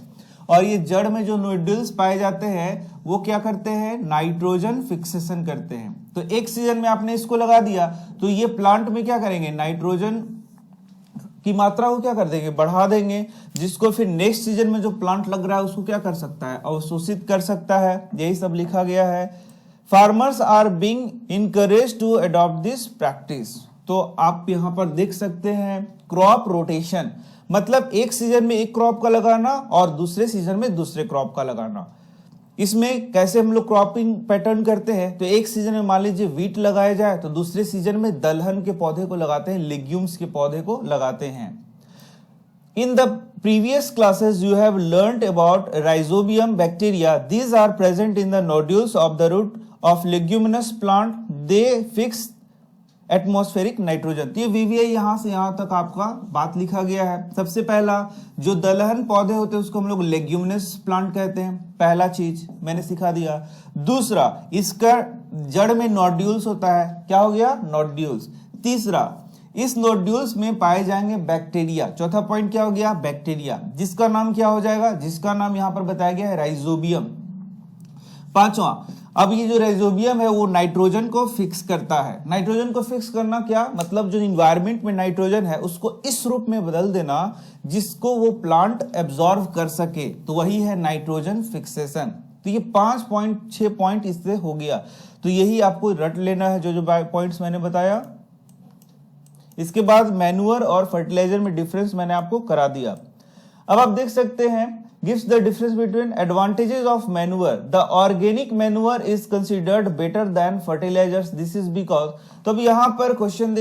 और ये जड़ में जो नोड्यूल्स पाए जाते हैं वो क्या करते हैं, नाइट्रोजन फिक्सेशन करते हैं। तो एक सीजन में आपने इसको लगा दिया तो ये प्लांट में क्या करेंगे, नाइट्रोजन की मात्रा को क्या कर देंगे, बढ़ा देंगे, जिसको फिर नेक्स्ट सीजन में जो प्लांट लग रहा है उसको क्या कर सकता है, अवशोषित कर सकता है। यही सब लिखा गया है। Farmers are being encourage to adopt this practice. तो आप यहाँ पर देख सकते हैं क्रॉप रोटेशन, मतलब एक सीजन में एक क्रॉप का लगाना और दूसरे सीजन में दूसरे क्रॉप का लगाना। इसमें कैसे हम लोग क्रॉपिंग पैटर्न करते हैं, तो एक सीजन में मान लीजिए व्हीट लगाया जाए तो दूसरे सीजन में दलहन के पौधे को लगाते हैं, लेग्यूम्स के पौधे को लगाते हैं। In the previous classes you have learnt about rhizobium bacteria. These are present in the nodules of the root of leguminous plant. They fix atmospheric nitrogen. तो ये वीवीआई यहां से यहां तक आपका बात लिखा गया है। सबसे पहला जो दलहन पौधे होते हैं उसको हम लोग लेग्यूमिनस प्लांट कहते हैं, पहला चीज मैंने सिखा दिया। दूसरा, इसका जड़ में नोड्यूल्स होता है, क्या हो गया, नोड्यूल्स। तीसरा, इस नोड्यूल्स में पाए जाएंगे बैक्टीरिया। चौथा पॉइंट क्या हो गया, बैक्टीरिया, जिसका नाम क्या हो जाएगा, जिसका नाम यहां पर बताया गया है राइजोबियम। पांचवा, अब ये जो राइजोबियम है वो नाइट्रोजन को फिक्स करता है। नाइट्रोजन को फिक्स करना क्या मतलब, जो इन्वायरमेंट में नाइट्रोजन है उसको इस रूप में बदल देना जिसको वो प्लांट एब्जॉर्व कर सके, तो वही है नाइट्रोजन फिक्सेशन। तो ये 5.6 पॉइंट इससे हो गया। तो यही आपको रट लेना है जो पॉइंट्स मैंने बताया। इसके बाद मैन्योर और फर्टिलाइजर में डिफरेंस मैंने आपको करा दिया। अब आप देख सकते हैं gives the difference between advantages of manure. The organic manure is considered better than fertilizers. This is because, तो अब यहाँ पर क्वेश्चन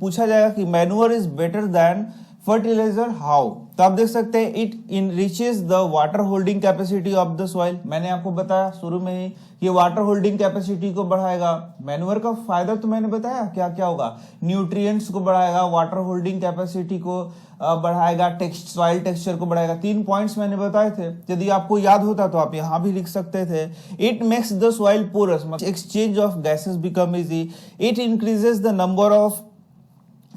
पूछा जाएगा कि manure is better than fertilizer how? तो आप देख सकते हैं it enriches the water holding capacity of the soil. मैंने आपको बताया शुरू में ही कि वाटर होल्डिंग कैपेसिटी को बढ़ाएगा। मैन्योर का फायदा तो मैंने बताया क्या क्या होगा, न्यूट्रिएंट्स को बढ़ाएगा, वाटर होल्डिंग कैपेसिटी को बढ़ाएगा, सॉइल टेक्सचर को बढ़ाएगा। 3 पॉइंट्स मैंने बताए थे, यदि आपको याद होता तो आप यहाँ भी लिख सकते थे। It makes the soil porous, exchange of gases become easy. It increases the number of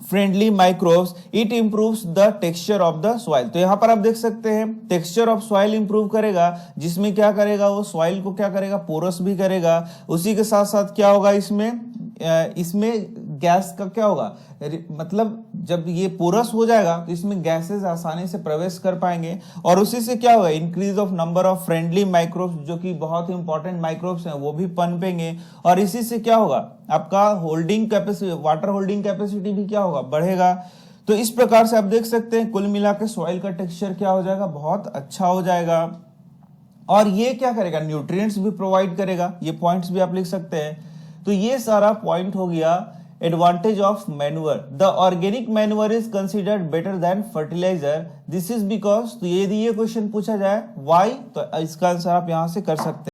friendly microbes. It improves the texture of the soil. तो यहाँ पर आप देख सकते हैं टेक्सचर ऑफ सॉइल इंप्रूव करेगा, जिसमें क्या करेगा, वो सॉइल को क्या करेगा, पोरस भी करेगा। उसी के साथ साथ क्या होगा, इसमें गैस का क्या होगा, मतलब जब ये पोरस हो जाएगा तो इसमें गैसेस आसानी से प्रवेश कर पाएंगे, और उसी से क्या होगा, increase of number of friendly microbes, जो कि बहुत ही इंपॉर्टेंट माइक्रोब्स हैं, वो भी पनपेंगे। और इसी से क्या होगा, आपका holding capacity, water holding capacity भी क्या होगा, बढ़ेगा। तो इस प्रकार से आप देख सकते हैं कुल मिला के सॉइल का टेक्सचर क्या हो जाएगा, बहुत अच्छा हो जाएगा। और ये क्या करेगा, न्यूट्रिएंट्स भी प्रोवाइड करेगा। ये पॉइंट्स भी आप लिख सकते हैं। तो ये सारा पॉइंट हो गया advantage of manure. The organic manure is considered better than fertilizer. This is because, तो यदि ये क्वेश्चन पूछा जाए व्हाई, तो इसका आंसर आप यहां से कर सकते हैं।